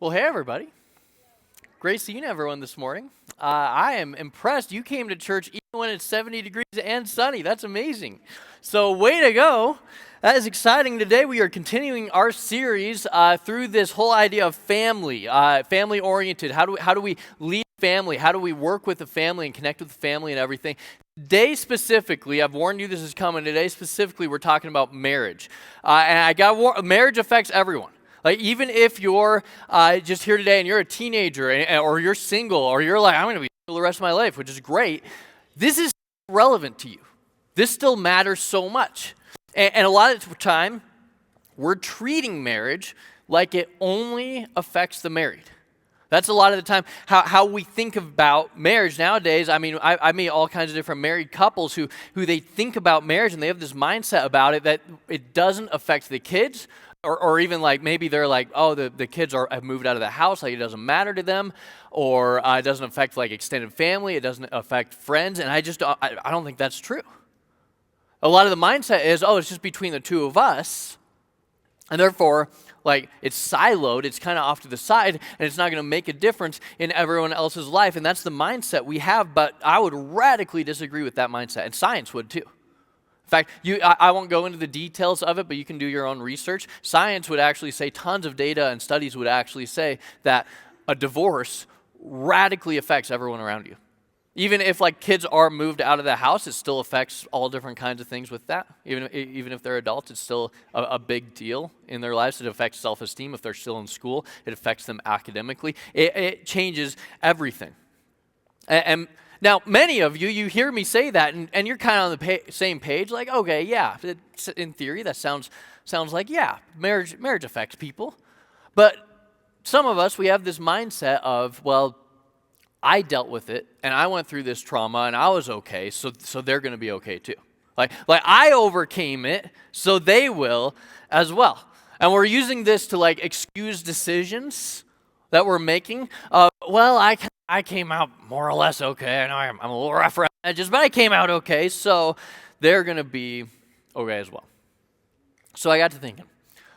Well, hey, everybody. Great seeing everyone this morning. I am impressed. You came to church even when it's 70 degrees and sunny. That's amazing. So, way to go. That is exciting. Today, we are continuing our series through this whole idea of family, family oriented. How do we lead family? How do we work with the family and connect with the family and everything? Today specifically, I've warned you this is coming. Today specifically, we're talking about marriage. And I got marriage affects everyone. Like, even if you're just here today and you're a teenager or you're single or you're like, I'm going to be single the rest of my life, which is great, this is relevant to you. This still matters so much. And a lot of the time, we're treating marriage like it only affects the married. That's a lot of the time how we think about marriage nowadays. I mean, I meet all kinds of different married couples who they think about marriage and they have this mindset about it that it doesn't affect the kids. Or even like maybe they're like, oh, the kids have moved out of the house, like it doesn't matter to them, or it doesn't affect like extended family, it doesn't affect friends, and I don't think that's true. A lot of the mindset is, oh, it's just between the two of us, and therefore, like, it's siloed, it's kind of off to the side, and it's not going to make a difference in everyone else's life, and that's the mindset we have, but I would radically disagree with that mindset, and science would too. In fact, I won't go into the details of it, but you can do your own research. Science would actually say, tons of data and studies would actually say that a divorce radically affects everyone around you. Even if like kids are moved out of the house, it still affects all different kinds of things with that. Even if they're adults, it's still a big deal in their lives. It affects self-esteem. If they're still in school, it affects them academically. It changes everything. And now, many of you hear me say that, and you're kind of on the same page, like, okay, yeah, in theory, that sounds like, yeah, marriage affects people. But some of us, we have this mindset of, well, I dealt with it, and I went through this trauma, and I was okay, so they're going to be okay too. Like I overcame it, so they will as well. And we're using this to like excuse decisions that we're making. Well, I came out more or less okay. I know I'm a little rough around the edges, but I came out okay, so they're going to be okay as well. So I got to thinking,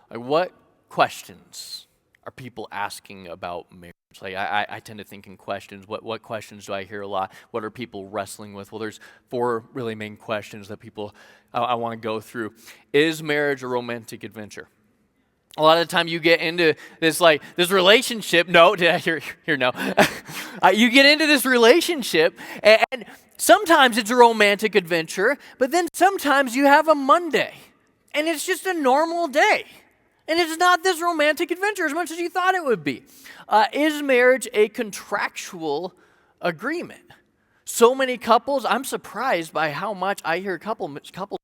like, what questions are people asking about marriage? Like, I tend to think in questions. What questions do I hear a lot? What are people wrestling with? Well, there's 4 really main questions that people I want to go through. Is marriage a romantic adventure? A lot of the time you get into this relationship. No, did I hear no? You get into this relationship, and sometimes it's a romantic adventure, but then sometimes you have a Monday, and it's just a normal day. And it's not this romantic adventure as much as you thought it would be. Is marriage a contractual agreement? So many couples, I'm surprised by how much I hear couples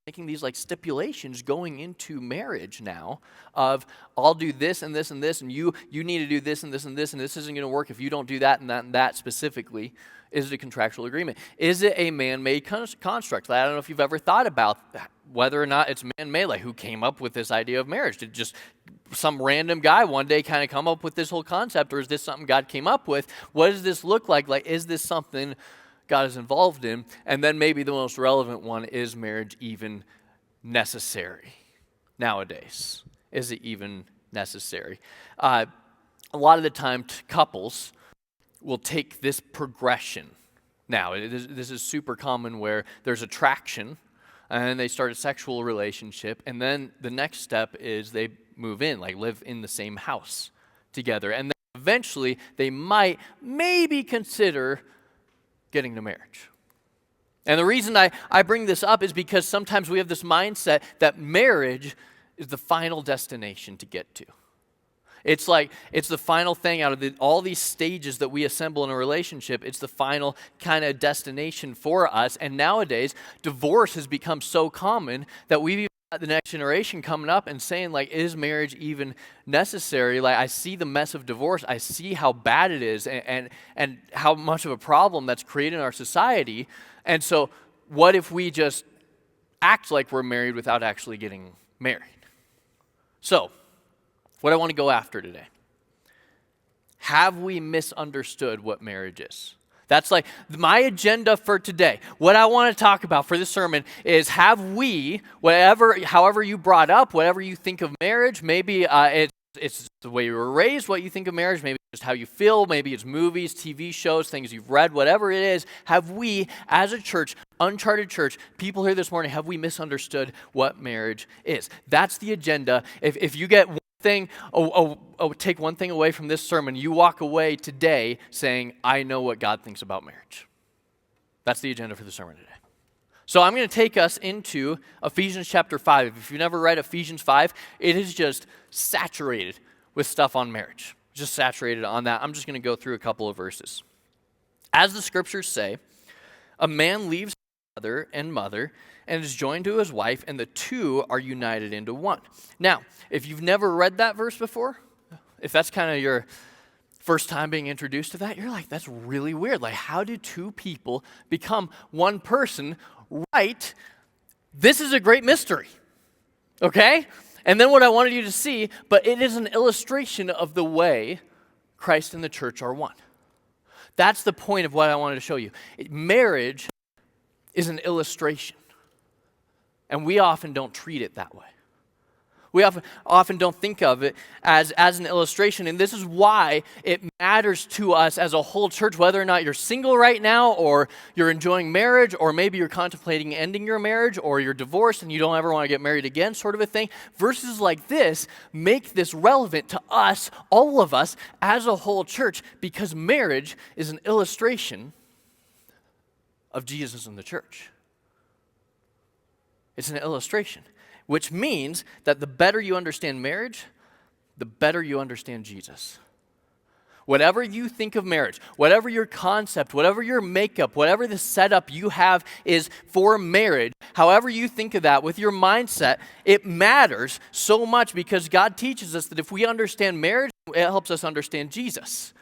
making these like stipulations going into marriage now of, I'll do this and this and this, and you need to do this and this and this, and this isn't going to work if you don't do that and that and that specifically. Is it a contractual agreement? Is it a man-made construct? I don't know if you've ever thought about that, whether or not it's man-made, like who came up with this idea of marriage? Did just some random guy one day kind of come up with this whole concept, or is this something God came up with? What does this look like? Like, is this something God is involved in? And then maybe the most relevant one, is marriage even necessary nowadays? Is it even necessary? A lot of the time, couples will take this progression. Now, this is super common where there's attraction, and they start a sexual relationship, and then the next step is they move in, like live in the same house together. And then eventually, they might maybe consider getting to marriage. And the reason I bring this up is because sometimes we have this mindset that marriage is the final destination to get to. It's like, it's the final thing out of all these stages that we assemble in a relationship. It's the final kind of destination for us. And nowadays, divorce has become so common that we've even got the next generation coming up and saying, like, is marriage even necessary? Like, I see the mess of divorce. I see how bad it is and how much of a problem that's created in our society. And so what if we just act like we're married without actually getting married? So, what I want to go after today. Have we misunderstood what marriage is? That's like my agenda for today. What I want to talk about for this sermon is, have we, however you brought up, whatever you think of marriage, maybe it's It's the way you were raised, what you think of marriage, maybe just how you feel, maybe it's movies, TV shows, things you've read, whatever it is. Have we, as a church, uncharted church, people here this morning, have we misunderstood what marriage is? That's the agenda. If you get one thing, take one thing away from this sermon, you walk away today saying, I know what God thinks about marriage. That's the agenda for the sermon today. So I'm going to take us into Ephesians chapter 5. If you've never read Ephesians 5, it is just saturated with stuff on marriage. Just saturated on that. I'm just going to go through a couple of verses. As the scriptures say, a man leaves his father and mother and is joined to his wife, and the two are united into one. Now, if you've never read that verse before, if that's kind of your first time being introduced to that, you're like, that's really weird. Like, how do two people become one person? Right? This is a great mystery. Okay? And then what I wanted you to see, but it is an illustration of the way Christ and the church are one. That's the point of what I wanted to show you. Marriage is an illustration. And we often don't treat it that way. We often don't think of it as an illustration, and this is why it matters to us as a whole church, whether or not you're single right now, or you're enjoying marriage, or maybe you're contemplating ending your marriage, or you're divorced and you don't ever want to get married again, sort of a thing. Verses like this make this relevant to us, all of us, as a whole church, because marriage is an illustration of Jesus and the church. It's an illustration. Which means that the better you understand marriage, the better you understand Jesus. Whatever you think of marriage, whatever your concept, whatever your makeup, whatever the setup you have is for marriage, however you think of that with your mindset, it matters so much because God teaches us that if we understand marriage, it helps us understand Jesus.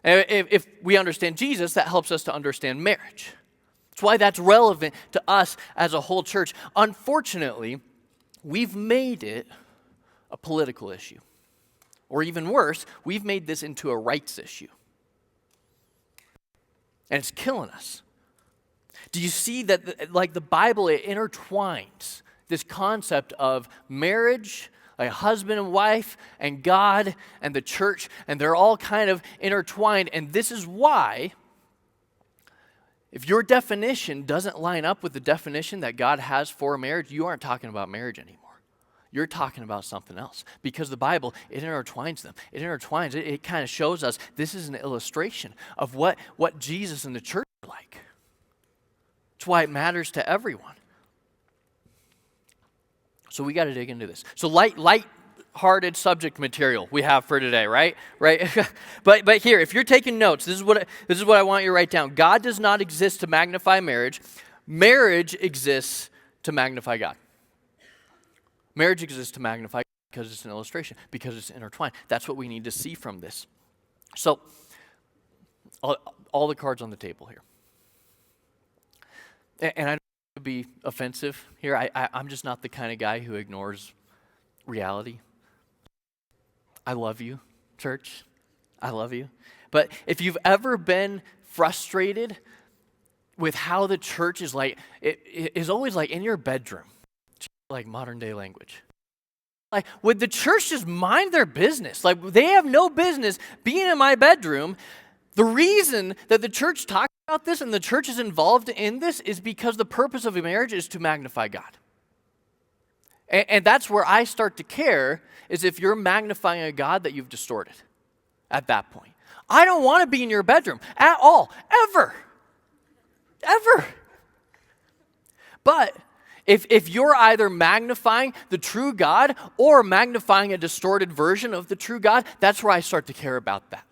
And if we understand Jesus, that helps us to understand marriage. That's why that's relevant to us as a whole church. Unfortunately, we've made it a political issue. Or even worse, we've made this into a rights issue. And it's killing us. Do you see that, like the Bible, it intertwines this concept of marriage, like husband and wife, and God, and the church, and they're all kind of intertwined. And this is why, if your definition doesn't line up with the definition that God has for marriage, you aren't talking about marriage anymore. You're talking about something else. Because the Bible, it intertwines them. It kind of shows us this is an illustration of what Jesus and the church are like. That's why it matters to everyone. So we got to dig into this. So light-hearted subject material we have for today, right? But here, if you're taking notes, this is what I want you to write down. God does not exist to magnify marriage. Marriage exists to magnify God. Marriage exists to magnify because it's an illustration, because it's intertwined. That's what we need to see from this. So, all the cards on the table here. And I don't want to be offensive here. I'm just not the kind of guy who ignores reality. I love you, church. I love you. But if you've ever been frustrated with how the church is like, it is always like in your bedroom. Like modern day language. Like, would the church just mind their business? Like, they have no business being in my bedroom. The reason that the church talks about this and the church is involved in this is because the purpose of a marriage is to magnify God. And that's where I start to care, is if you're magnifying a God that you've distorted at that point. I don't want to be in your bedroom at all, ever. Ever. But if you're either magnifying the true God or magnifying a distorted version of the true God, that's where I start to care about that.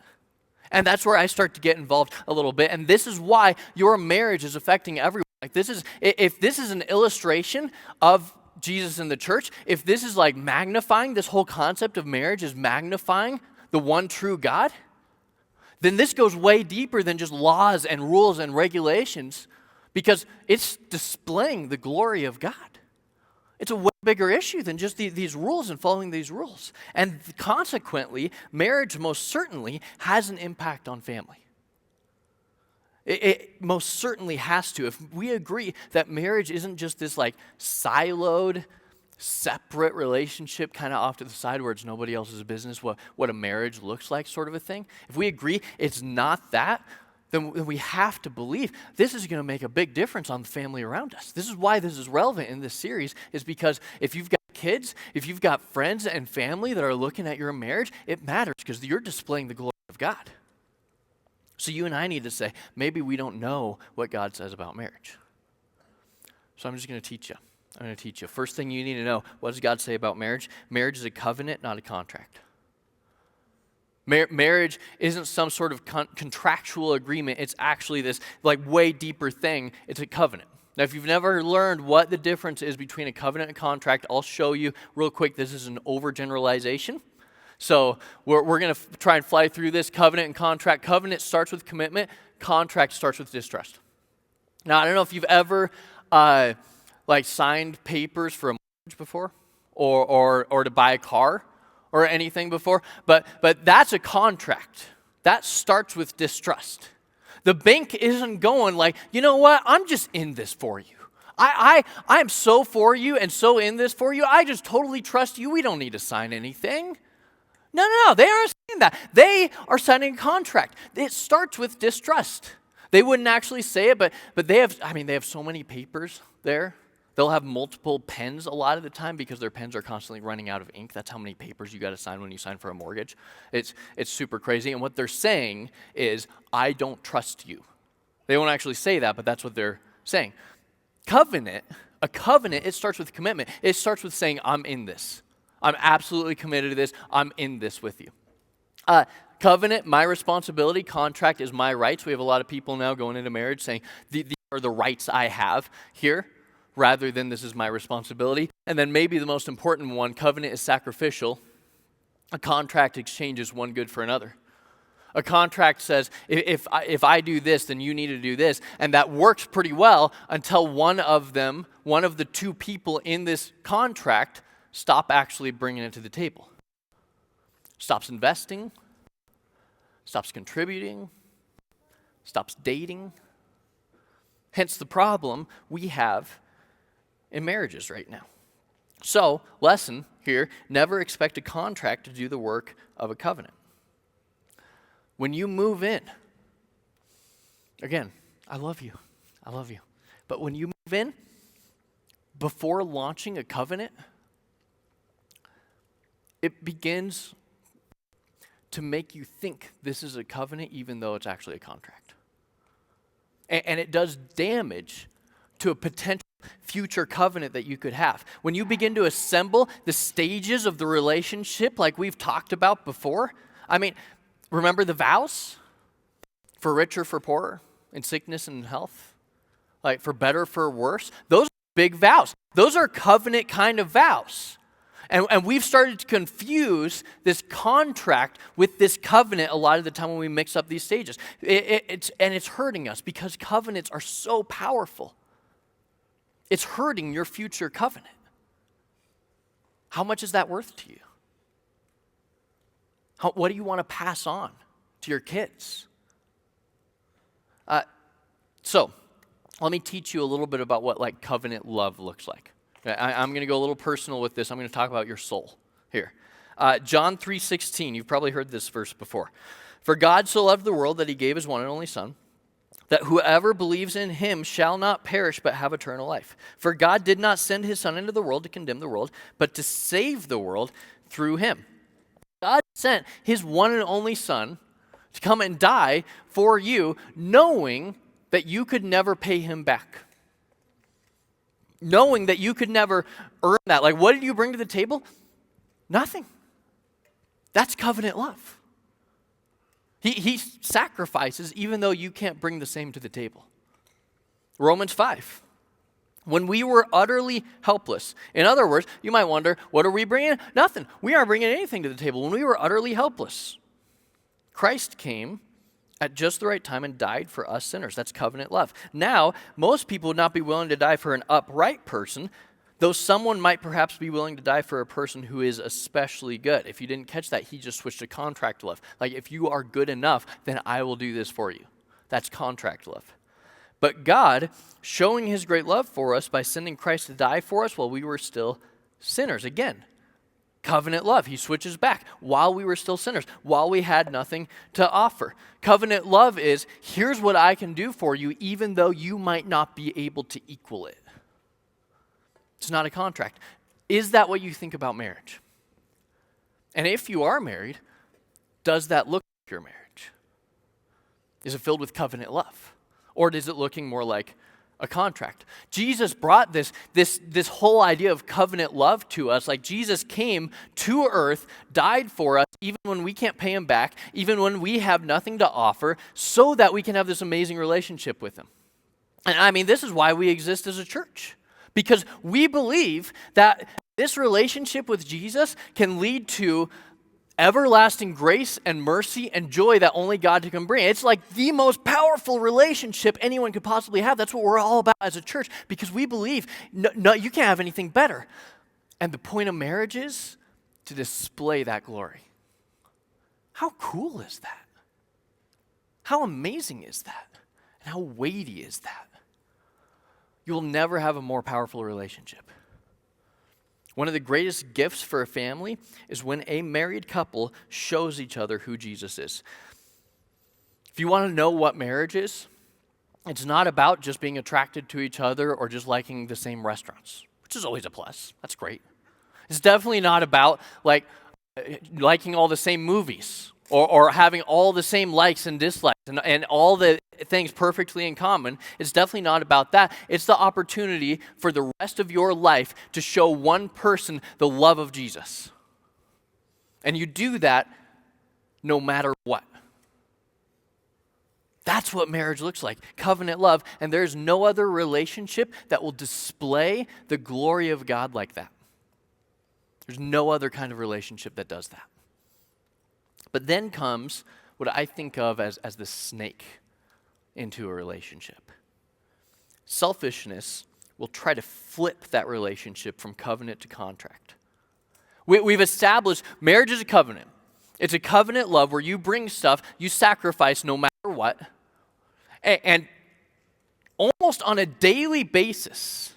And that's where I start to get involved a little bit. And this is why your marriage is affecting everyone. Like if this is an illustration of Jesus and the church, if this is like magnifying, this whole concept of marriage is magnifying the one true God, then this goes way deeper than just laws and rules and regulations. Because it's displaying the glory of God. It's a way bigger issue than just these rules and following these rules. And consequently, marriage most certainly has an impact on family. It most certainly has to. If we agree that marriage isn't just this like siloed separate relationship kind of off to the side where it's nobody else's business what a marriage looks like, sort of a thing, if we agree it's not that, then we have to believe this is going to make a big difference on the family around us. This is why this is relevant in this series, is because if you've got kids, if you've got friends and family that are looking at your marriage, it matters because you're displaying the glory of God. So you and I need to say, maybe we don't know what God says about marriage. So I'm just going to teach you. I'm going to teach you. First thing you need to know, what does God say about marriage? Marriage is a covenant, not a contract. Marriage isn't some sort of contractual agreement. It's actually this way deeper thing. It's a covenant. Now, if you've never learned what the difference is between a covenant and a contract, I'll show you real quick. This is an overgeneralization. So we're going to try and fly through this covenant and contract. Covenant starts with commitment. Contract starts with distrust. Now, I don't know if you've ever signed papers for a mortgage before, or to buy a car or anything before, but that's a contract. That starts with distrust. The bank isn't going you know what, I'm just in this for you. I'm so for you and so in this for you, I just totally trust you. We don't need to sign anything. No, they aren't saying that. They are signing a contract. It starts with distrust. They wouldn't actually say it, but they have so many papers there. They'll have multiple pens a lot of the time because their pens are constantly running out of ink. That's how many papers you got to sign when you sign for a mortgage. It's super crazy. And what they're saying is, I don't trust you. They won't actually say that, but that's what they're saying. A covenant, it starts with commitment. It starts with saying, I'm in this. I'm absolutely committed to this. I'm in this with you. Covenant, my responsibility. Contract is my rights. We have a lot of people now going into marriage saying, these are the rights I have here, rather than this is my responsibility. And then maybe the most important one, covenant is sacrificial. A contract exchanges one good for another. A contract says, if I do this, then you need to do this. And that works pretty well until one of the two people in this contract, stop actually bringing it to the table. Stops investing, stops contributing, stops dating. Hence the problem we have in marriages right now. So, lesson here, never expect a contract to do the work of a covenant. When you move in, again, I love you, but when you move in, before launching a covenant, it begins to make you think this is a covenant even though it's actually a contract. And it does damage to a potential future covenant that you could have. When you begin to assemble the stages of the relationship like we've talked about before, remember the vows? For richer, for poorer, in sickness and health, for better, for worse. Those are big vows. Those are covenant kind of vows. And we've started to confuse this contract with this covenant a lot of the time when we mix up these stages. It's hurting us because covenants are so powerful. It's hurting your future covenant. How much is that worth to you? What do you want to pass on to your kids? So, let me teach you a little bit about what covenant love looks like. I'm going to go a little personal with this. I'm going to talk about your soul here. John 3:16, you've probably heard this verse before. For God so loved the world that he gave his one and only Son, that whoever believes in him shall not perish but have eternal life. For God did not send his Son into the world to condemn the world, but to save the world through him. God sent his one and only Son to come and die for you, knowing that you could never pay him back. Knowing that you could never earn that. What did you bring to the table? Nothing. That's covenant love. He sacrifices even though you can't bring the same to the table. Romans 5. When we were utterly helpless. In other words, you might wonder, what are we bringing? Nothing. We aren't bringing anything to the table. When we were utterly helpless, Christ came at just the right time and died for us sinners. That's covenant love. Now, most people would not be willing to die for an upright person, though someone might perhaps be willing to die for a person who is especially good. If you didn't catch that, he just switched to contract love. If you are good enough, then I will do this for you. That's contract love. But God, showing his great love for us by sending Christ to die for us while we were still sinners. Again, covenant love. He switches back. While we were still sinners, while we had nothing to offer. Covenant love is, here's what I can do for you, even though you might not be able to equal it. It's not a contract. Is that what you think about marriage? And if you are married, does that look like your marriage? Is it filled with covenant love? Or is it looking more like a contract? Jesus brought this whole idea of covenant love to us. Like Jesus came to earth, died for us, even when we can't pay him back, even when we have nothing to offer, so that we can have this amazing relationship with him. And I mean, this is why we exist as a church. Because we believe that this relationship with Jesus can lead to everlasting grace and mercy and joy that only God can bring. It's like the most powerful relationship anyone could possibly have. That's what we're all about as a church, because we believe no, you can't have anything better. And the point of marriage is to display that glory. How cool is that? How amazing is that? And how weighty is that? You'll never have a more powerful relationship. One of the greatest gifts for a family is when a married couple shows each other who Jesus is. If you want to know what marriage is, it's not about just being attracted to each other or just liking the same restaurants, which is always a plus. That's great. It's definitely not about liking all the same movies or having all the same likes and dislikes and all the things perfectly in common. It's definitely not about that. It's the opportunity for the rest of your life to show one person the love of Jesus. And you do that no matter what. That's what marriage looks like, covenant love. And there's no other relationship that will display the glory of God like that. There's no other kind of relationship that does that. But then comes what I think of as the snake into a relationship. Selfishness will try to flip that relationship from covenant to contract. We've established marriage is a covenant. It's a covenant love where you bring stuff, you sacrifice no matter what. And almost on a daily basis,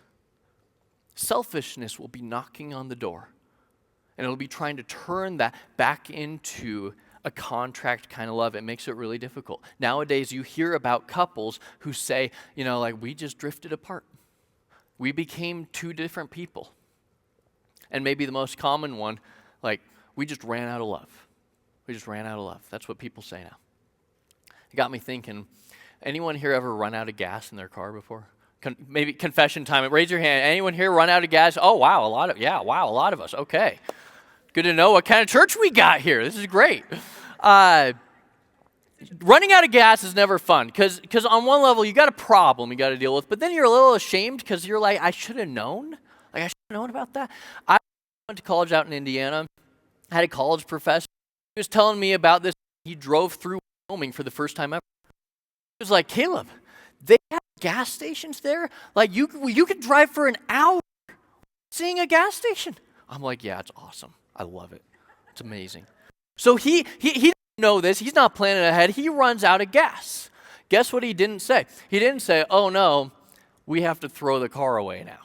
selfishness will be knocking on the door. And it'll be trying to turn that back into a contract kind of love. It makes it really difficult. Nowadays, you hear about couples who say, we just drifted apart. We became two different people. And maybe the most common one, we just ran out of love. We just ran out of love. That's what people say now. It got me thinking, anyone here ever run out of gas in their car before? Maybe confession time. Raise your hand. Anyone here run out of gas? Oh, wow, a lot of us. Okay. Good to know what kind of church we got here. This is great. Running out of gas is never fun because on one level, you got a problem you got to deal with, but then you're a little ashamed because you're like, I should have known. I should have known about that. I went to college out in Indiana. I had a college professor. He was telling me about this. He drove through Wyoming for the first time ever. He was like, Caleb, they have gas stations there? You could drive for an hour seeing a gas station. I'm like, yeah, it's awesome. I love it. It's amazing. So he didn't know this. He's not planning ahead. He runs out of gas. Guess what he didn't say? He didn't say, oh no, we have to throw the car away now.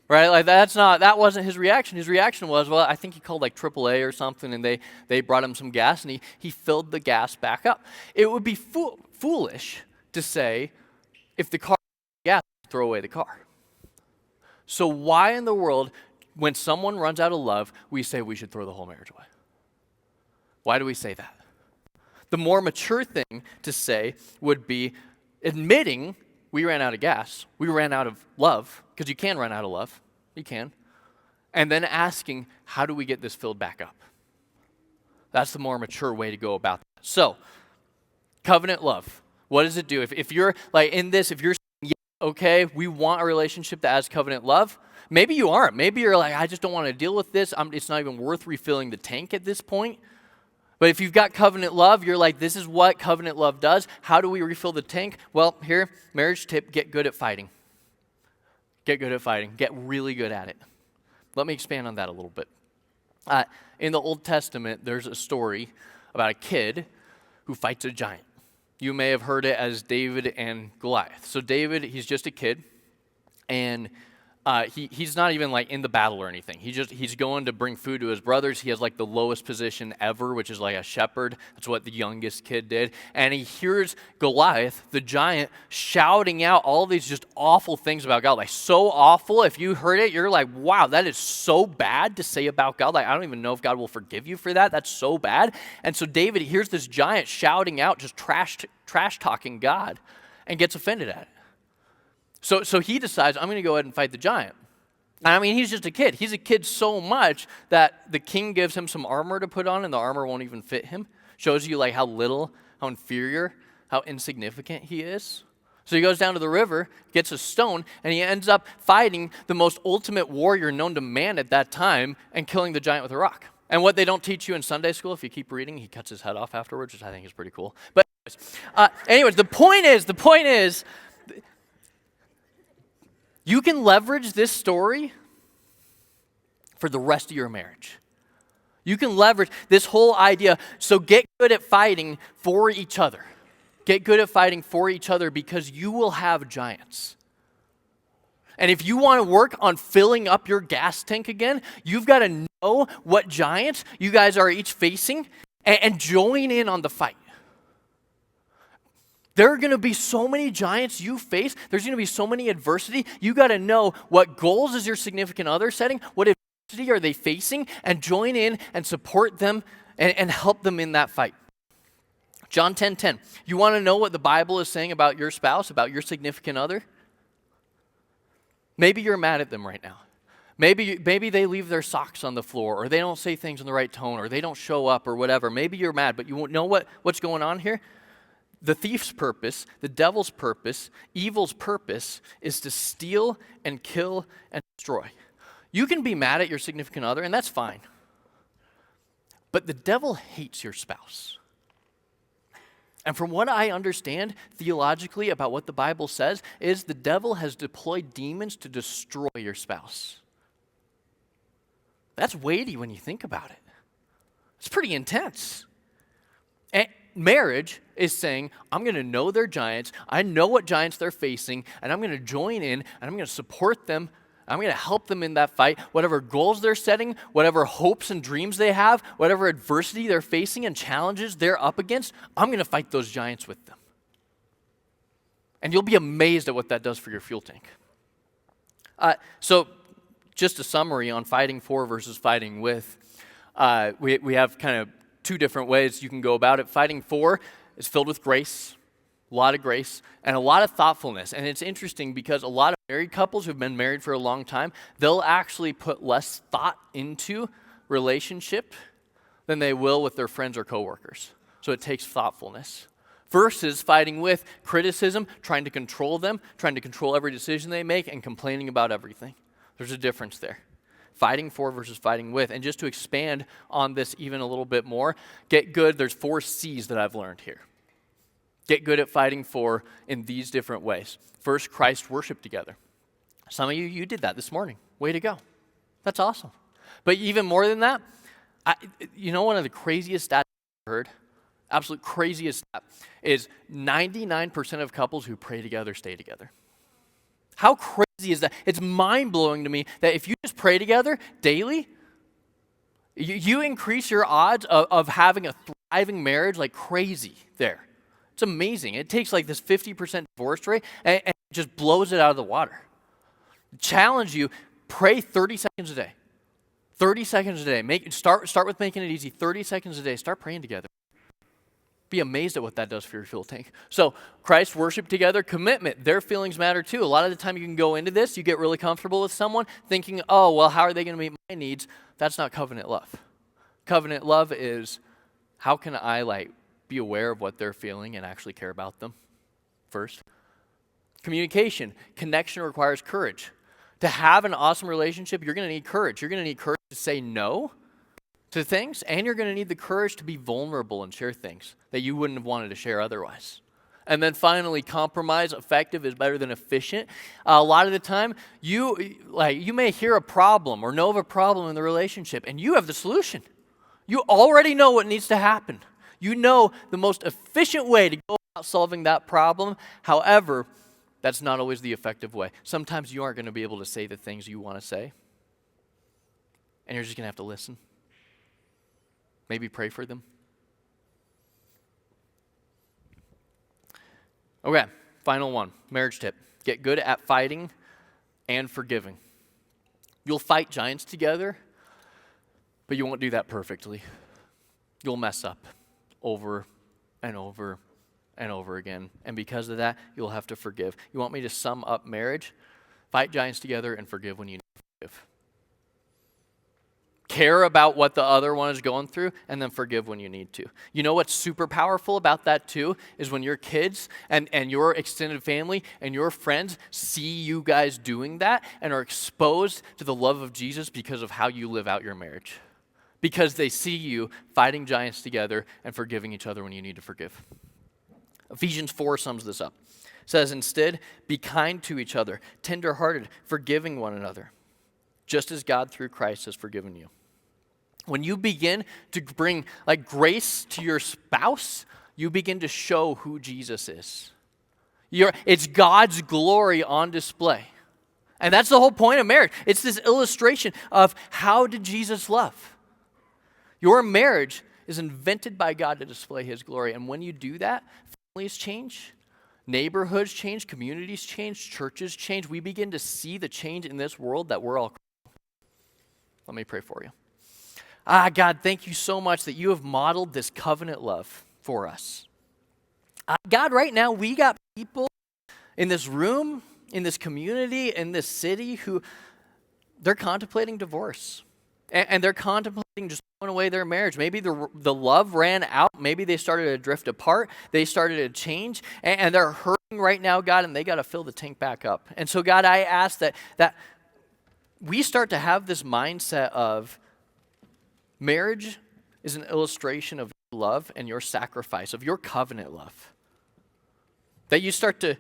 Right? That wasn't his reaction. His reaction was, well, I think he called AAA or something and they brought him some gas and he filled the gas back up. It would be foolish to say, if the car gas, throw away the car. So why in the world, when someone runs out of love, we say we should throw the whole marriage away? Why do we say that? The more mature thing to say would be admitting we ran out of gas, we ran out of love, because you can run out of love, you can, and then asking, how do we get this filled back up? That's the more mature way to go about that. So, covenant love, what does it do? If you're in this, if you're saying, yeah, okay, we want a relationship that has covenant love, maybe you aren't. Maybe you're like, I just don't want to deal with this. It's not even worth refilling the tank at this point. But if you've got covenant love, you're like, this is what covenant love does. How do we refill the tank? Well, here, marriage tip, get good at fighting. Get good at fighting. Get really good at it. Let me expand on that a little bit. In the Old Testament, there's a story about a kid who fights a giant. You may have heard it as David and Goliath. So David, he's just a kid, and he's not even like in the battle or anything. He's going to bring food to his brothers. He has like the lowest position ever, which is like a shepherd. That's what the youngest kid did. And he hears Goliath, the giant, shouting out all these just awful things about God. Like so awful. If you heard it, you're like, wow, that is so bad to say about God. Like I don't even know if God will forgive you for that. That's so bad. And so David hears this giant shouting out, just trash talking God, and gets offended at it. So he decides, I'm going to go ahead and fight the giant. And I mean, he's just a kid. He's a kid so much that the king gives him some armor to put on, and the armor won't even fit him. Shows you like how little, how inferior, how insignificant he is. So he goes down to the river, gets a stone, and he ends up fighting the most ultimate warrior known to man at that time and killing the giant with a rock. And what they don't teach you in Sunday school, if you keep reading, he cuts his head off afterwards, which I think is pretty cool. But anyways, the point is, you can leverage this story for the rest of your marriage. You can leverage this whole idea. So get good at fighting for each other. Get good at fighting for each other because you will have giants. And if you want to work on filling up your gas tank again, you've got to know what giants you guys are each facing and join in on the fight. There are going to be so many giants you face. There's going to be so many adversity. You got to know what goals is your significant other setting, what adversity are they facing, and join in and support them and help them in that fight. John 10:10. You want to know what the Bible is saying about your spouse, about your significant other? Maybe you're mad at them right now. Maybe they leave their socks on the floor, or they don't say things in the right tone, or they don't show up, or whatever. Maybe you're mad, but you know what's going on here? The thief's purpose, the devil's purpose, evil's purpose is to steal and kill and destroy. You can be mad at your significant other, and that's fine. But the devil hates your spouse. And from what I understand theologically about what the Bible says, is the devil has deployed demons to destroy your spouse. That's weighty when you think about it. It's pretty intense. And marriage is saying, I'm going to know their giants, I know what giants they're facing, and I'm going to join in, and I'm going to support them, I'm going to help them in that fight, whatever goals they're setting, whatever hopes and dreams they have, whatever adversity they're facing and challenges they're up against, I'm going to fight those giants with them. And you'll be amazed at what that does for your fuel tank. So just a summary on fighting for versus fighting with. We have kind of two different ways you can go about it. Fighting for is filled with grace, a lot of grace, and a lot of thoughtfulness. And it's interesting because a lot of married couples who've been married for a long time, they'll actually put less thought into relationship than they will with their friends or coworkers. So it takes thoughtfulness. Versus fighting with criticism, trying to control them, trying to control every decision they make, and complaining about everything. There's a difference there. Fighting for versus fighting with. And just to expand on this even a little bit more, get good. There's 4 C's that I've learned here. Get good at fighting for in these different ways. First, Christ worship together. Some of you did that this morning. Way to go. That's awesome. But even more than that, one of the craziest stats I've heard, absolute craziest stat, is 99% of couples who pray together stay together. How crazy is that? It's mind-blowing to me that if you just pray together daily, you increase your odds of having a thriving marriage like crazy there. It's amazing. It takes like this 50% divorce rate and it just blows it out of the water. Challenge you, pray 30 seconds a day. 30 seconds a day. Start with making it easy. 30 seconds a day. Start praying together. Be amazed at what that does for your fuel tank. So, Christ worship together, commitment. Their feelings matter too. A lot of the time you can go into this, you get really comfortable with someone thinking, oh, well, how are they going to meet my needs? That's not covenant love. Covenant love is, how can I be aware of what they're feeling and actually care about them first? Communication. Connection requires courage. To have an awesome relationship, you're going to need courage. You're going to need courage to say no to things, and you're going to need the courage to be vulnerable and share things that you wouldn't have wanted to share otherwise. And then finally, compromise. Effective is better than efficient. A lot of the time, you may hear a problem or know of a problem in the relationship, and you have the solution. You already know what needs to happen. You know the most efficient way to go about solving that problem. However, That's not always the effective way. Sometimes you aren't going to be able to say the things you want to say, and you're just going to have to listen. Maybe pray for them. Okay, final one, marriage tip. Get good at fighting and forgiving. You'll fight giants together, but you won't do that perfectly. You'll mess up over and over and over again. And because of that, you'll have to forgive. You want me to sum up marriage? Fight giants together and forgive when you need to forgive. Care about what the other one is going through, and then forgive when you need to. You know what's super powerful about that too is when your kids and your extended family and your friends see you guys doing that and are exposed to the love of Jesus because of how you live out your marriage. Because they see you fighting giants together and forgiving each other when you need to forgive. Ephesians 4 sums this up. It says, instead, be kind to each other, tender-hearted, forgiving one another, just as God through Christ has forgiven you. When you begin to bring grace to your spouse, you begin to show who Jesus is. It's God's glory on display. And that's the whole point of marriage. It's this illustration of how did Jesus love? Your marriage is invented by God to display his glory. And when you do that, families change, neighborhoods change, communities change, churches change. We begin to see the change in this world that we're all. Let me pray for you. God, thank you so much that you have modeled this covenant love for us. God, right now we got people in this room, in this community, in this city who they're contemplating divorce. And they're contemplating just throwing away their marriage. Maybe the love ran out. Maybe they started to drift apart. They started to change. And they're hurting right now, God, and they got to fill the tank back up. And so, God, I ask that we start to have this mindset of marriage is an illustration of your love and your sacrifice, of your covenant love. That you start to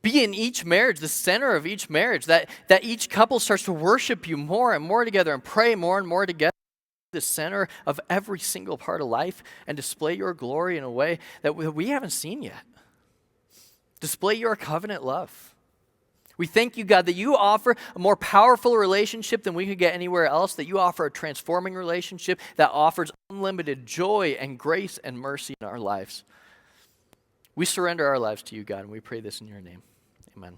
be in each marriage, the center of each marriage, that each couple starts to worship you more and more together and pray more and more together, the center of every single part of life, and display your glory in a way that we haven't seen yet. Display your covenant love. We thank you, God, that you offer a more powerful relationship than we could get anywhere else, that you offer a transforming relationship that offers unlimited joy and grace and mercy in our lives. We surrender our lives to you, God, and we pray this in your name. Amen.